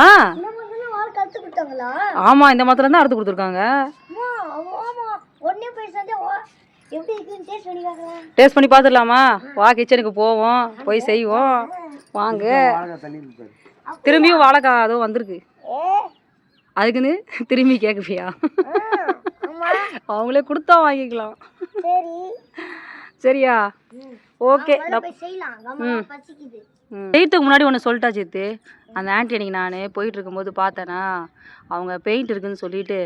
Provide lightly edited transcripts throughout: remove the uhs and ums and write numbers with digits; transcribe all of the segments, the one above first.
ஆ ஆமாம், இந்த மாத்திரம் தான் அறுத்து கொடுத்துருக்காங்க. டேஸ்ட் பண்ணி பார்த்துடலாமா? வா கிச்சனுக்கு போவோம், போய் செய்வோம். வாங்க. திரும்பியும் வாழைக்காய் அதுவும் வந்திருக்கு. அதுக்குன்னு திரும்பி கேட்குவியா? அவங்களே கொடுத்தா வாங்கிக்கலாம். சரியா? ஓகே. செய்யறதுக்கு முன்னாடி ஒன்று சொல்லிட்டா சித்து. அந்த ஆண்டி அன்றைக்கி நான் போயிட்டு இருக்கும்போது பார்த்தேன்னா, அவங்க பெயிண்ட் இருக்குதுன்னு சொல்லிட்டு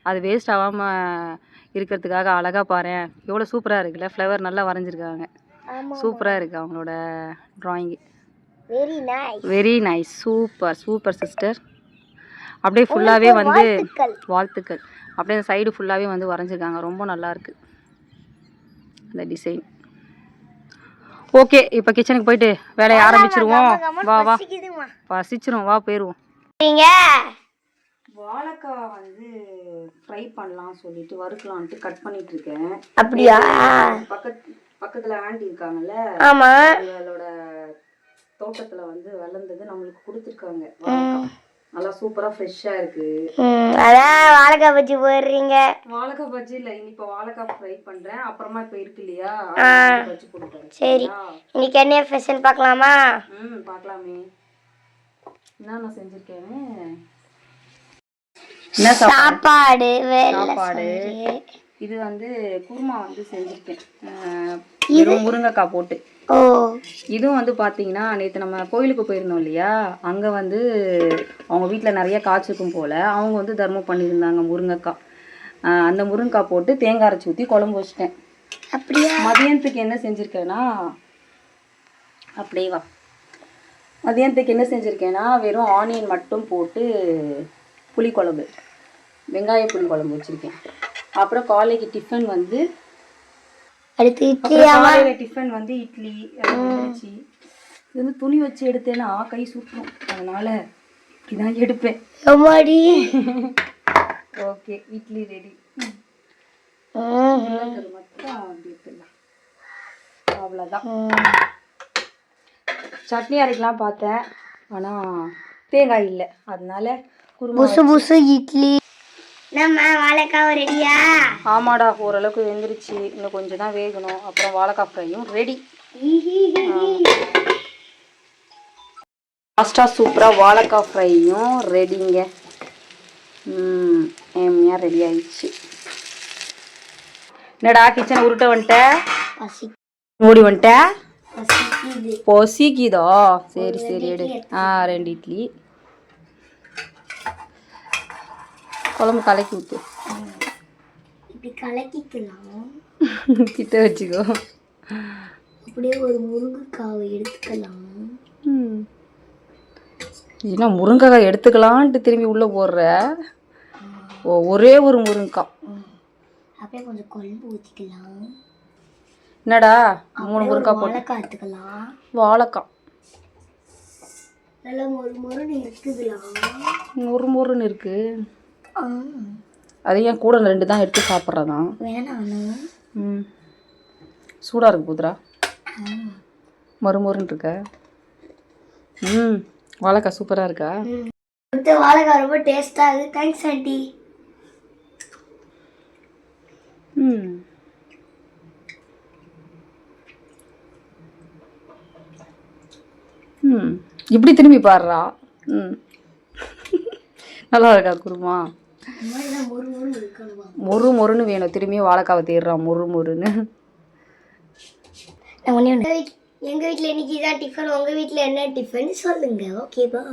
அது வேஸ்ட் ஆகாமல் இருக்கிறதுக்காக அழகாக பாரு எவ்வளோ சூப்பராக இருக்குல்ல, ஃப்ளவர் நல்லா வரைஞ்சிருக்காங்க. சூப்பராக இருக்குது அவங்களோட drawing. Very nice. Super super sister. அப்படியே ஃபுல்லாகவே வந்து வாழ்த்துக்கள். அப்படியே அந்த சைடு ஃபுல்லாகவே வந்து வரைஞ்சிருக்காங்க. ரொம்ப நல்லாயிருக்கு இந்த டிசைன். ஓகே, இப்போ கிச்சனுக்கு போயிட்டு வேலையை ஆரம்பிச்சிருவோம். வா வா, பசிச்சிரும், வா போயிடுவோம். வாழைக்காய் வந்து ஃப்ரை பண்ணலாம் சொல்லிட்டு வறுக்கலான்ட்டு கட் பண்ணிட்டு இருக்கேன். அப்படியா? பக்கத்துல ஆண்டி இருக்காங்கல்ல, அவங்களோட தோட்டத்துல வந்து வளர்ந்தது நம்மளுக்கு கொடுத்துருக்காங்க. நல்லா சூப்பரா ஃப்ரெஷ்ஷா இருக்கு. அதான் வாழைக்காய் பஜ்ஜி போடுறீங்க. வாழைக்காய் பஜ்ஜி இல்ல, இப்போ வாழைக்காய் ஃப்ரை பண்றேன். அப்புறமா இப்போ இருக்கு இல்லையா, பஜ்ஜி போடுறேன். சரி, இன்னைக்கு என்ன ஸ்பெஷல் பார்க்கலாமா? பார்க்கலாமே. என்ன செஞ்சிருக்கேன்னு. என்ன சாப்பாடு? சாப்பாடு. இது வந்து குருமா வந்து செஞ்சிருக்கேன், வெறும் முருங்கைக்காய் போட்டு. இதுவும் வந்து பார்த்தீங்கன்னா, நேற்று நம்ம கோயிலுக்கு போயிருந்தோம் இல்லையா, அங்கே வந்து அவங்க வீட்டில் நிறைய காய்ச்சிருக்கும் போல். அவங்க வந்து தர்மம் பண்ணியிருந்தாங்க முருங்கைக்காய். அந்த முருங்கைக்காய் போட்டு தேங்காய் அரைச்சி ஊற்றி குழம்பு வச்சிட்டேன். அப்படியே மதியானத்துக்கு என்ன செஞ்சுருக்கேன்னா, அப்படியே வா, மதியானத்துக்கு என்ன செஞ்சுருக்கேன்னா, வெறும் ஆனியன் மட்டும் போட்டு புளிக்குழம்பு, வெங்காய புளிக்குழம்பு வச்சுருக்கேன். அப்புறம் காலைக்கு டிஃபன் வந்து டிஃபன் வந்து இட்லி வந்துருச்சு. இது வந்து துணி வச்சு எடுத்தேன்னா கை சுற்றும், அதனால இப்படிதான் எடுப்பேன். Okay, idli ready. மட்டும் அப்படி எடுத்துடலாம், அவ்வளோதான். சட்னி அரைக்கலாம் பார்த்தேன், ஆனால் தேங்காய் இல்லை, அதனால குருமா இட்லி. நம்ம வாழைக்காய் ரெடியா? ஆமாடா, ஓரளவுக்கு வெந்துருச்சு. இன்னும் கொஞ்சம் தான் வேகணும். அப்புறம் வாழைக்காய் ஃப்ரையும் ரெடி. லாஸ்ட்டாக சூப்பராக வாழைக்காய் ஃப்ரையும் ரெடிங்க. ஏம்மையாக ரெடி ஆயிடுச்சு. என்னடா கிச்சனை உருட்ட வந்துட்டேன், மூடி வந்துட்டேன். பொசிக்குதோ? சரி சரி எடு. 2 இட்லி. குழம்பு கலக்கி ஊற்று. இப்படி கலக்கிக்கலாம், கிட்ட வச்சுக்கோ. அப்படியே ஒரு முருங்கைக்காவை எடுத்துக்கலாம். ஏன்னா முருங்கைக்காய் எடுத்துக்கலான்ட்டு திரும்பி உள்ளே போடுற. ஒரே ஒரு முருங்கைக்காய். அப்படியே கொஞ்சம் குழம்பு ஊற்றிக்கலாம். என்னடா 3 முருங்கைக்காய் போட்டு எடுத்துக்கலாம். வாழைக்காய் நல்லா மொறுமொறுன்னு இருக்குதுலாம். மொறுமொறுன்னு இருக்கு. அது ஏன் கூட 2 தான் எடுத்து சாப்பிட்றதான்? வேணாம், சூடாக இருக்கு புத்ரா, மறுமொருன்னு இருக்க. வாழைக்காய் சூப்பராக இருக்கா? வாழைக்காய் ரொம்ப டேஸ்டாக இருக்குது. Thanks aunty. இப்படி திரும்பி பாடுறா. நல்லா இருக்கா குருமா? மொறு மொறுன்னு வேணும். திரும்பியும் வாழைக்காவை தேடுறான் மொறு மொறுன்னு. எங்கள் வீட்டில் இன்னைக்கு தான் டிஃபன். உங்கள் வீட்டில் என்ன டிஃபன் சொல்லுங்க. ஓகேவா?